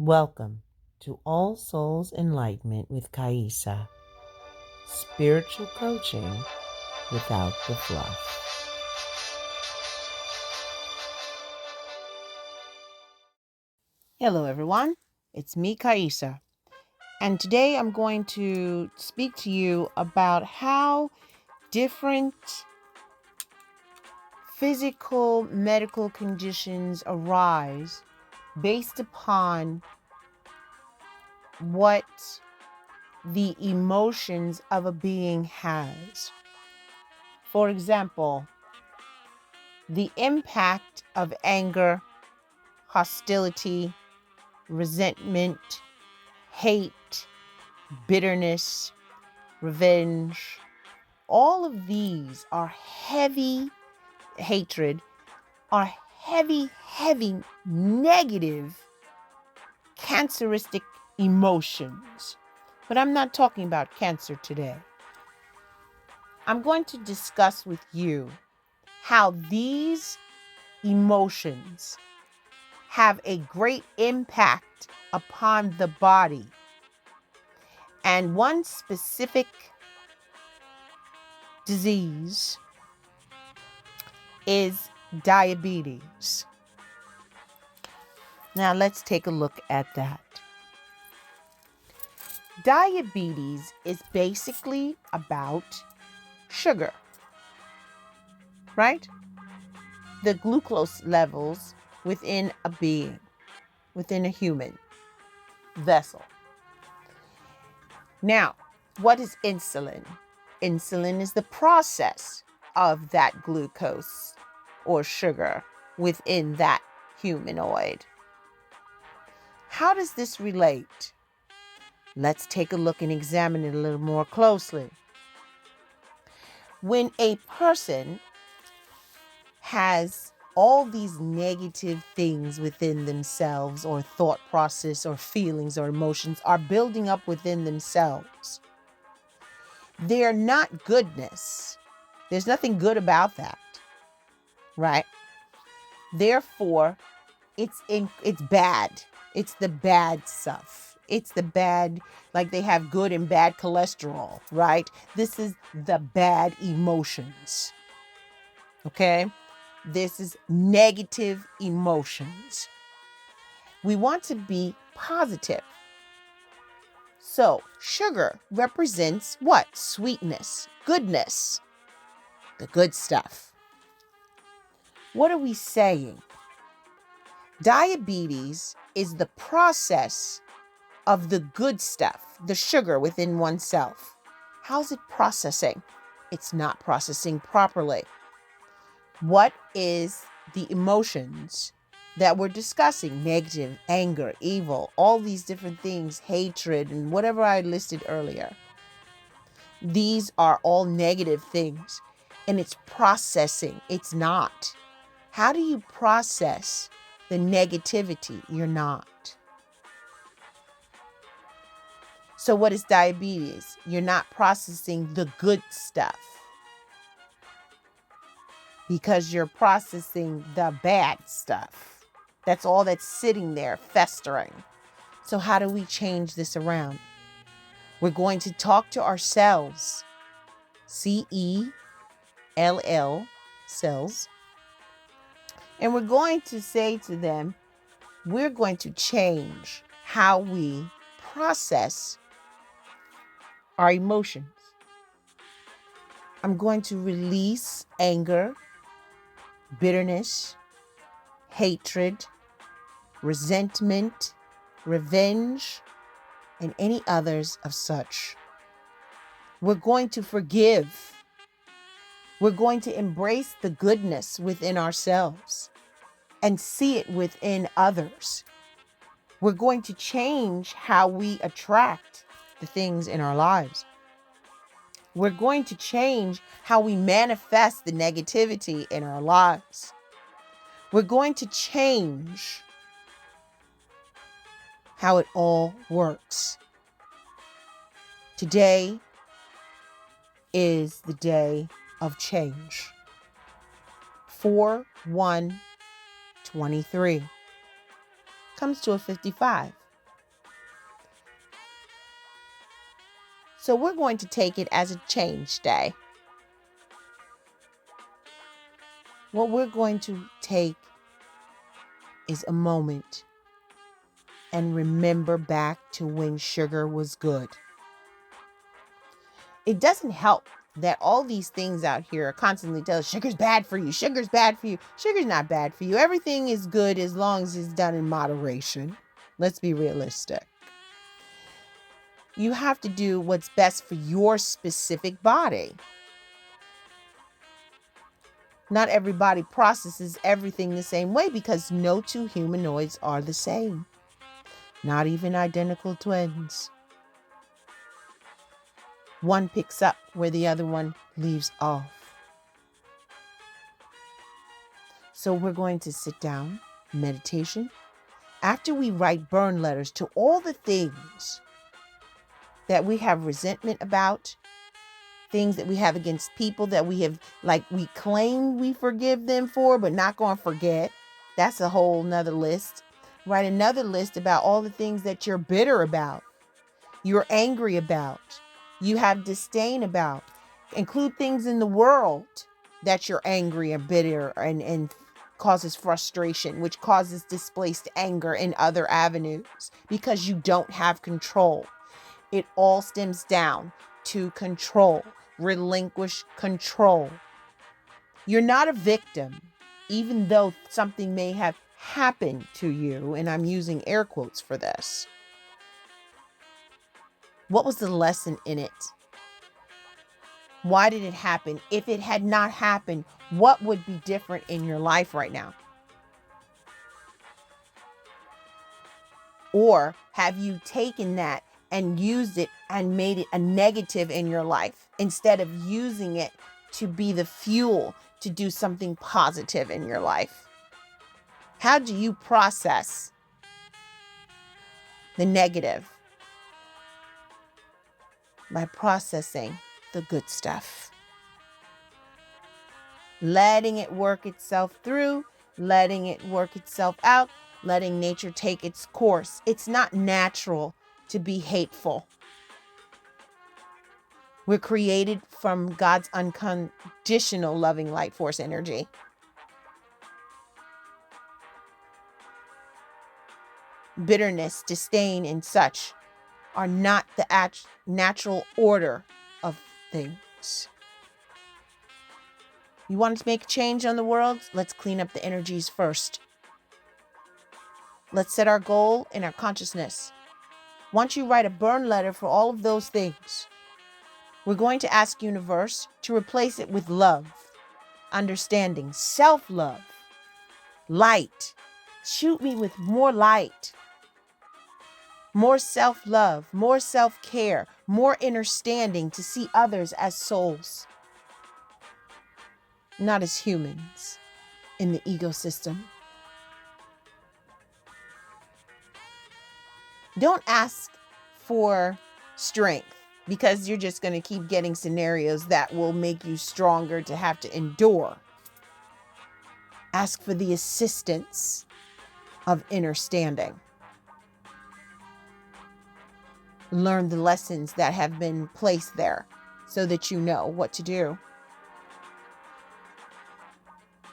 Welcome to All Souls Enlightenment with Kaisa, spiritual coaching without the fluff. Hello everyone, it's me Kaisa, and today I'm going to speak to you about how different physical medical conditions arise based upon what the emotions of a being has. For example, the impact of anger, hostility, resentment, hate, bitterness, revenge. All of these are heavy hatred, are heavy negative, canceristic emotions. But I'm not talking about cancer today. I'm going to discuss with you how these emotions have a great impact upon the body. And one specific disease is diabetes. Now let's take a look at that. Diabetes is basically about sugar, right? The glucose levels within a being, within a human vessel. Now, what is insulin? Insulin is the process of that glucose or sugar within that humanoid. How does this relate? Let's take a look and examine it a little more closely. When a person has all these negative things within themselves, or thought process or feelings or emotions are building up within themselves, they're not goodness. There's nothing good about that, right? Therefore, it's bad. It's the bad stuff. It's the bad, like they have good and bad cholesterol, right? This is the bad emotions. Okay? This is negative emotions. We want to be positive. So, sugar represents what? Sweetness, goodness, the good stuff. What are we saying? Diabetes is the process of the good stuff, the sugar within oneself. How's it processing? It's not processing properly. What is the emotions that we're discussing? Negative, anger, evil, all these different things, hatred, and whatever I listed earlier. These are all negative things, and it's processing. It's not. How do you process the negativity? You're not. So what is diabetes? You're not processing the good stuff because you're processing the bad stuff. That's all that's sitting there festering. So how do we change this around? We're going to talk to ourselves. CELL, cells. And we're going to say to them, we're going to change how we process our emotions. I'm going to release anger, bitterness, hatred, resentment, revenge, and any others of such. We're going to forgive. We're going to embrace the goodness within ourselves and see it within others. We're going to change how we attract the things in our lives. We're going to change how we manifest the negativity in our lives. We're going to change how it all works. Today is the day of change. 4/1/23 comes to a 55. So we're going to take it as a change day. What we're going to take is a moment and remember back to when sugar was good. It doesn't help that all these things out here are constantly telling us sugar's bad for you. Sugar's bad for you. Sugar's not bad for you. Everything is good as long as it's done in moderation. Let's be realistic. You have to do what's best for your specific body. Not everybody processes everything the same way because no two humanoids are the same. Not even identical twins. One picks up where the other one leaves off. So we're going to sit down, meditation. After we write burn letters to all the things that we have resentment about, things that we have against people that we have, like we claim we forgive them for, but not going to forget. That's a whole nother list. Write another list about all the things that you're bitter about, you're angry about, you have disdain about. Include things in the world that you're angry and bitter and causes frustration, which causes displaced anger in other avenues because you don't have control. It all stems down to control. Relinquish control. You're not a victim, even though something may have happened to you, and I'm using air quotes for this. What was the lesson in it? Why did it happen? If it had not happened, what would be different in your life right now? Or have you taken that and used it and made it a negative in your life instead of using it to be the fuel to do something positive in your life? How do you process the negative? By processing the good stuff. Letting it work itself through, letting it work itself out, letting nature take its course. It's not natural to be hateful. We're created from God's unconditional loving light force energy. Bitterness, disdain, and such are not the natural order of things. You want to make a change on the world? Let's clean up the energies first. Let's set our goal in our consciousness. Once you write a burn letter for all of those things, we're going to ask universe to replace it with love, understanding, self-love, light. Shoot me with more light, more self-love, more self-care, more understanding to see others as souls, not as humans in the ecosystem. Don't ask for strength because you're just going to keep getting scenarios that will make you stronger to have to endure. Ask for the assistance of understanding. Learn the lessons that have been placed there so that you know what to do.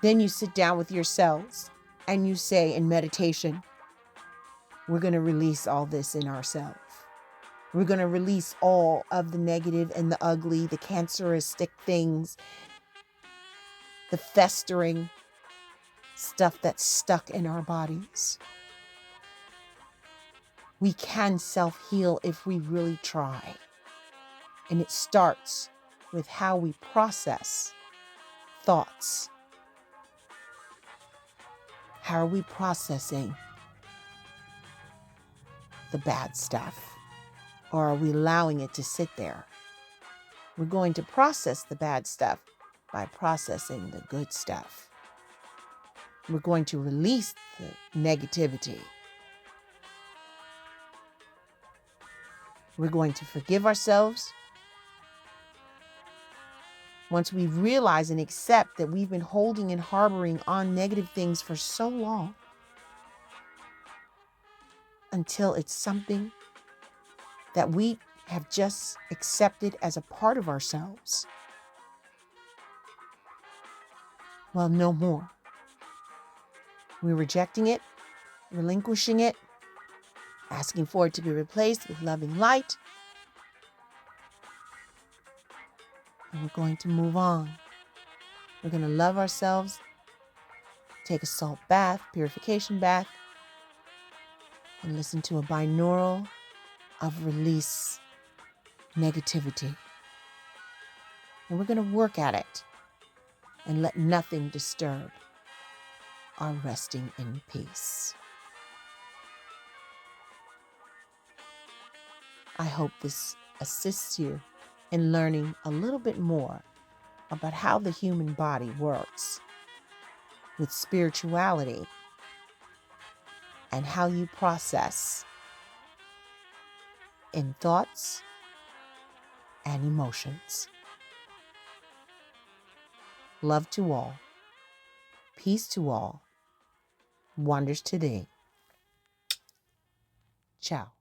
Then you sit down with yourselves and you say in meditation, we're going to release all this in ourselves. We're going to release all of the negative and the ugly, the canceristic things, the festering stuff that's stuck in our bodies. We can self-heal if we really try. And it starts with how we process thoughts. How are we processing the bad stuff? Or are we allowing it to sit there? We're going to process the bad stuff by processing the good stuff. We're going to release the negativity. We're going to forgive ourselves. Once we realize and accept that we've been holding and harboring on negative things for so long, until it's something that we have just accepted as a part of ourselves. Well, no more. We're rejecting it, relinquishing it, asking for it to be replaced with loving light. And we're going to move on. We're going to love ourselves, take a salt bath, purification bath, and listen to a binaural of release negativity. And we're going to work at it and let nothing disturb our resting in peace. I hope this assists you in learning a little bit more about how the human body works with spirituality and how you process in thoughts and emotions. Love to all, peace to all, wonders to thee. Ciao.